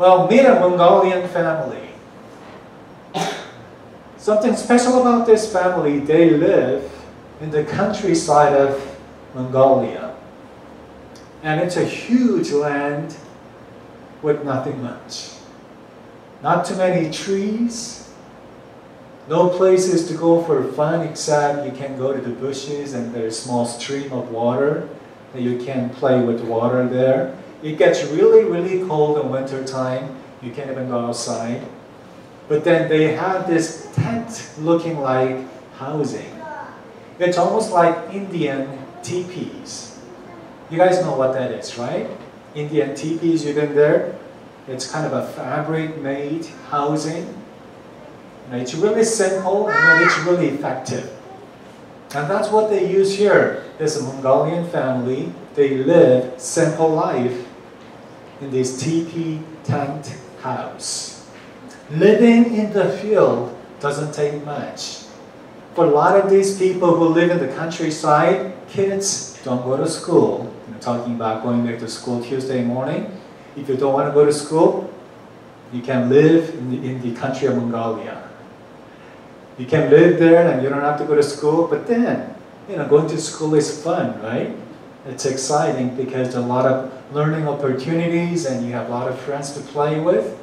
Well, meet a Mongolian family. Something special about this family, they live in the countryside of Mongolia. And it's a huge land with nothing much. Not too many trees, no places to go for fun except you can go to the bushes and there's a small stream of water that you can play with water there. It gets really, really cold in winter time. You can't even go outside. But then they have this tent looking like housing. It's almost like Indian teepees. You guys know what that is, right? Indian teepees, you've been there? It's kind of a fabric-made housing. It's really simple and it's really effective. And that's what they use here. This Mongolian family, they live simple life in this teepee tent house. Living in the field doesn't take much. For a lot of these people who live in the countryside, kids don't go to school. I'm talking about going back to school Tuesday morning. If you don't want to go to school, you can live in the country of Mongolia. You can live there and you don't have to go to school, but then, going to school is fun, right? It's exciting because there are a lot of learning opportunities and you have a lot of friends to play with.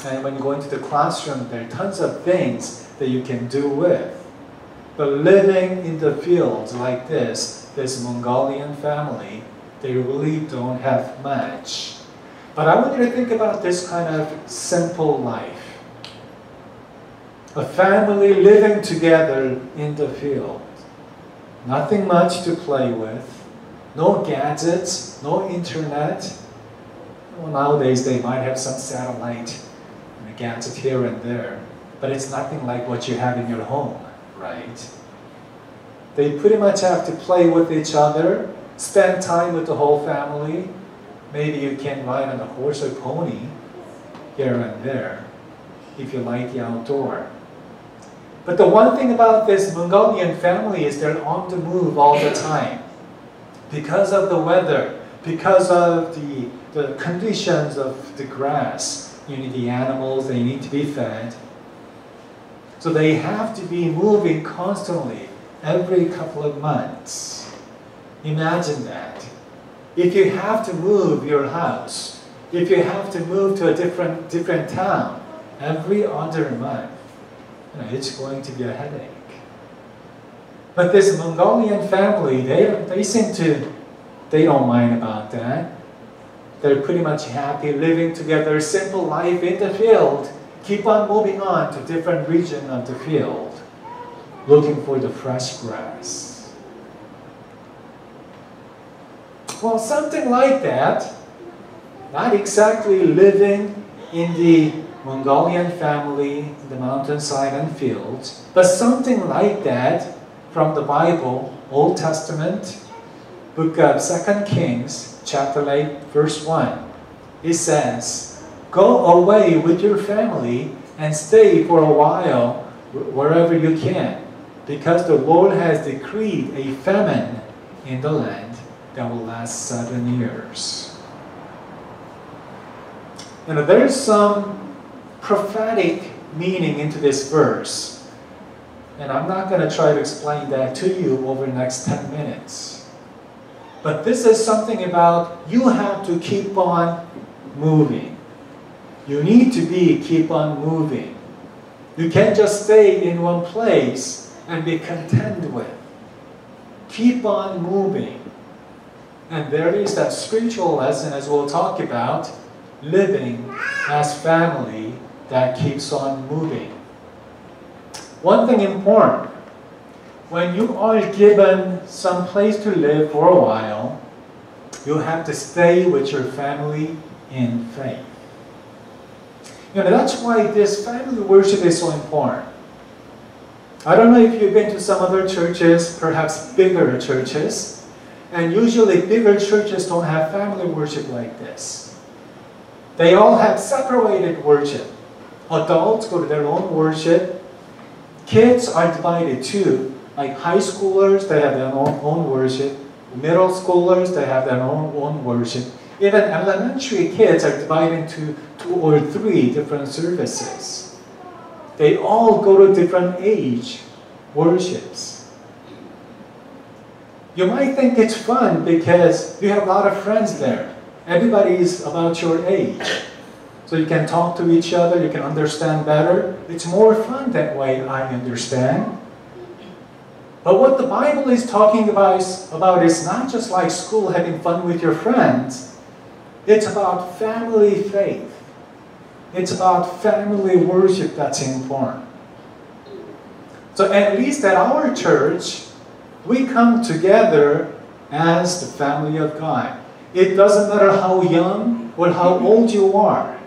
And when you go into the classroom, there are tons of things that you can do with. But living in the fields like this Mongolian family, they really don't have much. But I want you to think about this kind of simple life. A family living together in the field. Nothing much to play with. No gadgets, no internet. Well, nowadays they might have some satellite gadget here and there, but it's nothing like what you have in your home, right? They pretty much have to play with each other, spend time with the whole family. Maybe you can ride on a horse or pony here and there if you like the outdoor. But the one thing about this Mongolian family is they're on the move all the time. Because of the weather, because of the conditions of the grass, the animals, they need to be fed. So they have to be moving constantly every couple of months. Imagine that. If you have to move your house, if you have to move to a different town every other month, it's going to be a headache. But this Mongolian family, they don't mind about that. They're pretty much happy living together, simple life in the field. Keep on moving on to different region of the field, looking for the fresh grass. Well, something like that, not exactly living in the Mongolian family, in the mountainside and fields, but something like that from the Bible, Old Testament, book of 2 Kings, chapter 8, verse 1. It says, "Go away with your family and stay for a while wherever you can, because the Lord has decreed a famine in the land that will last 7 years." There's some prophetic meaning into this verse. And I'm not going to try to explain that to you over the next 10 minutes. But this is something about you have to keep on moving. You need to keep on moving. You can't just stay in one place and be content with. Keep on moving. And there is that spiritual lesson, as we'll talk about, living as family that keeps on moving. One thing important, when you are given some place to live for a while, you have to stay with your family in faith. That's why this family worship is so important. I don't know if you've been to some other churches, perhaps bigger churches, and usually bigger churches don't have family worship like this. They all have separated worship. Adults go to their own worship. Kids are divided too. Like high schoolers, they have their own worship. Middle schoolers, they have their own worship. Even elementary kids are divided into 2 or 3 different services. They all go to different age worships. You might think it's fun because you have a lot of friends there. Everybody is about your age. So you can talk to each other, you can understand better. It's more fun that way, I understand. But what the Bible is talking about is not just like school, having fun with your friends. It's about family faith. It's about family worship that's important. So at least at our church, we come together as the family of God. It doesn't matter how young or how old you are.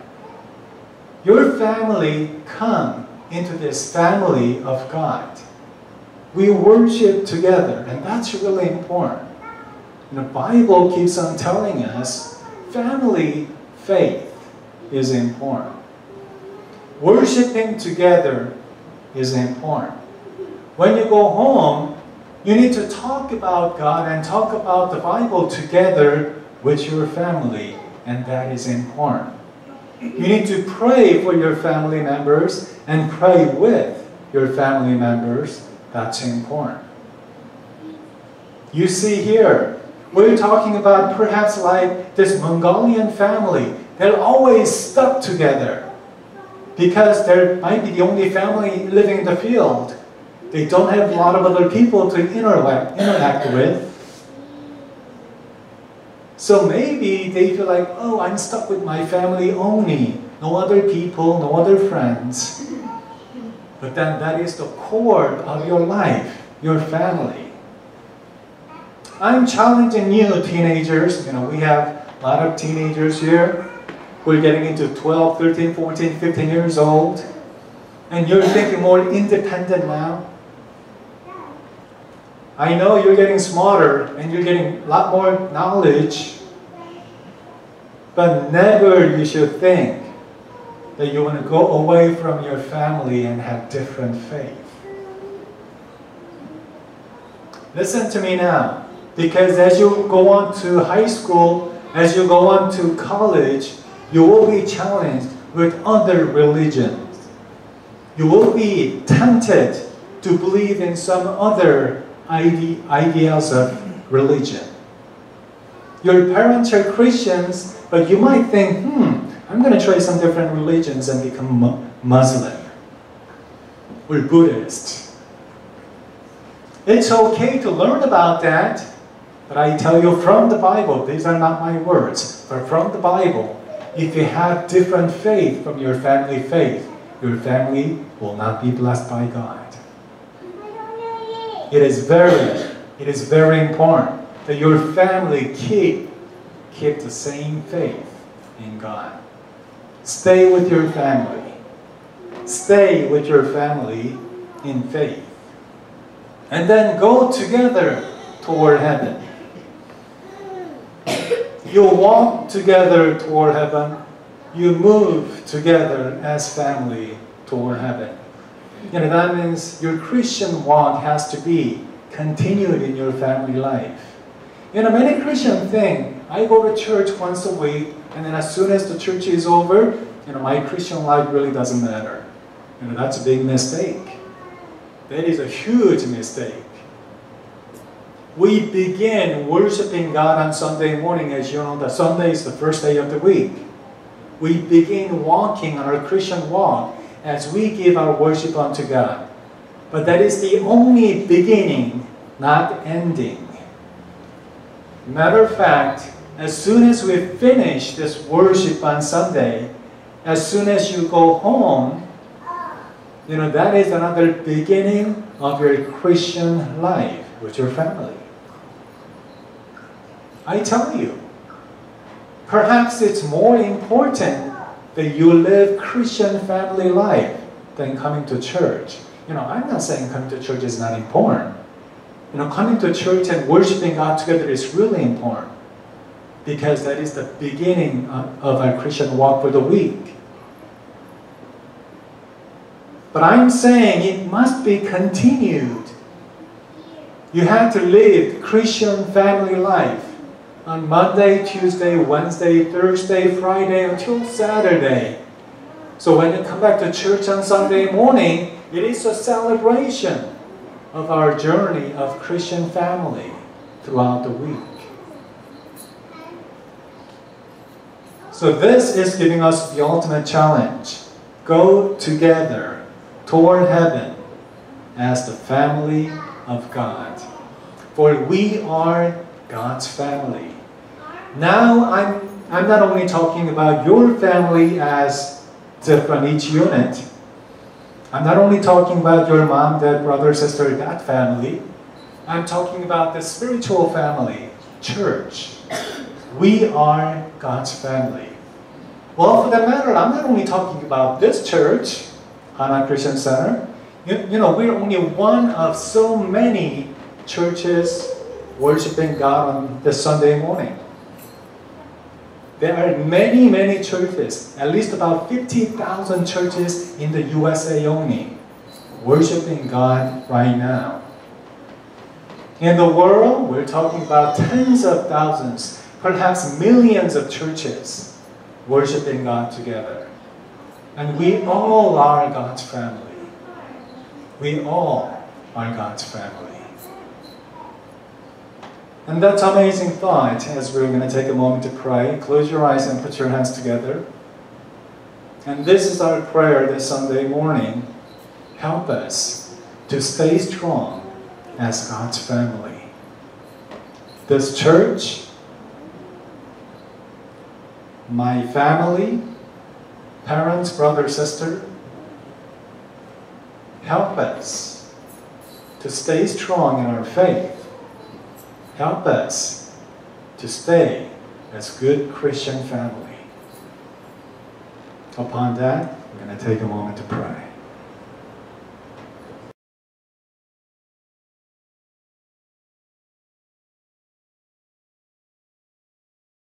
Your family come into this family of God. We worship together, and that's really important. And the Bible keeps on telling us family faith is important. Worshiping together is important. When you go home, you need to talk about God and talk about the Bible together with your family, and that is important. You need to pray for your family members and pray with your family members. That's important. You see here, we're talking about perhaps like this Mongolian family. They're always stuck together because they might be the only family living in the field. They don't have a lot of other people to interact with. So maybe they feel like, oh, I'm stuck with my family only. No other people, no other friends. But then that is the core of your life, your family. I'm challenging you teenagers. We have a lot of teenagers here. We're getting into 12, 13, 14, 15 years old. And you're thinking more independent now. I know you're getting smarter and you're getting a lot more knowledge. But never you should think that you want to go away from your family and have different faith. Listen to me now, because as you go on to high school, as you go on to college, you will be challenged with other religions. You will be tempted to believe in some other ideas of religion. Your parents are Christians, but you might think, I'm going to try some different religions and become Muslim or Buddhist. It's okay to learn about that, but I tell you from the Bible, these are not my words, but from the Bible, if you have different faith from your family faith, your family will not be blessed by God. It is very important that your family keep the same faith in God. Stay with your family. Stay with your family in faith. And then go together toward heaven. You walk together toward heaven. You move together as family toward heaven. That means your Christian walk has to be continued in your family life. Many Christians think, I go to church once a week, and then as soon as the church is over, my Christian life really doesn't matter. That's a big mistake. That is a huge mistake. We begin worshiping God on Sunday morning. As you know, that Sunday is the first day of the week. We begin walking on our Christian walk as we give our worship unto God. But that is the only beginning, not ending. Matter of fact, as soon as we finish this worship on Sunday, as soon as you go home, that is another beginning of your Christian life with your family. I tell you, perhaps it's more important that you live Christian family life than coming to church. I'm not saying coming to church is not important. Coming to church and worshiping God together is really important because that is the beginning of our Christian walk for the week. But I'm saying it must be continued. You have to live Christian family life on Monday, Tuesday, Wednesday, Thursday, Friday, until Saturday. So when you come back to church on Sunday morning, it is a celebration of our journey of Christian family throughout the week. So this is giving us the ultimate challenge. Go together toward heaven as the family of God. For we are God's family. Now I'm not only talking about your family as different each unit. I'm not only talking about your mom, dad, brother, sister, that family. I'm talking about the spiritual family, church. We are God's family. Well, for that matter, I'm not only talking about this church, Hana Christian Center. You know, we're only one of so many churches worshiping God on this Sunday morning. There are many, many churches, at least about 50,000 churches in the USA only, worshiping God right now. In the world, we're talking about tens of thousands, perhaps millions of churches worshiping God together. And we all are God's family. We all are God's family. And that's an amazing thought as we're going to take a moment to pray. Close your eyes and put your hands together. And this is our prayer this Sunday morning. Help us to stay strong as God's family. This church, my family, parents, brother, sister, help us to stay strong in our faith. Help us to stay as good Christian family. Upon that, we're going to take a moment to pray.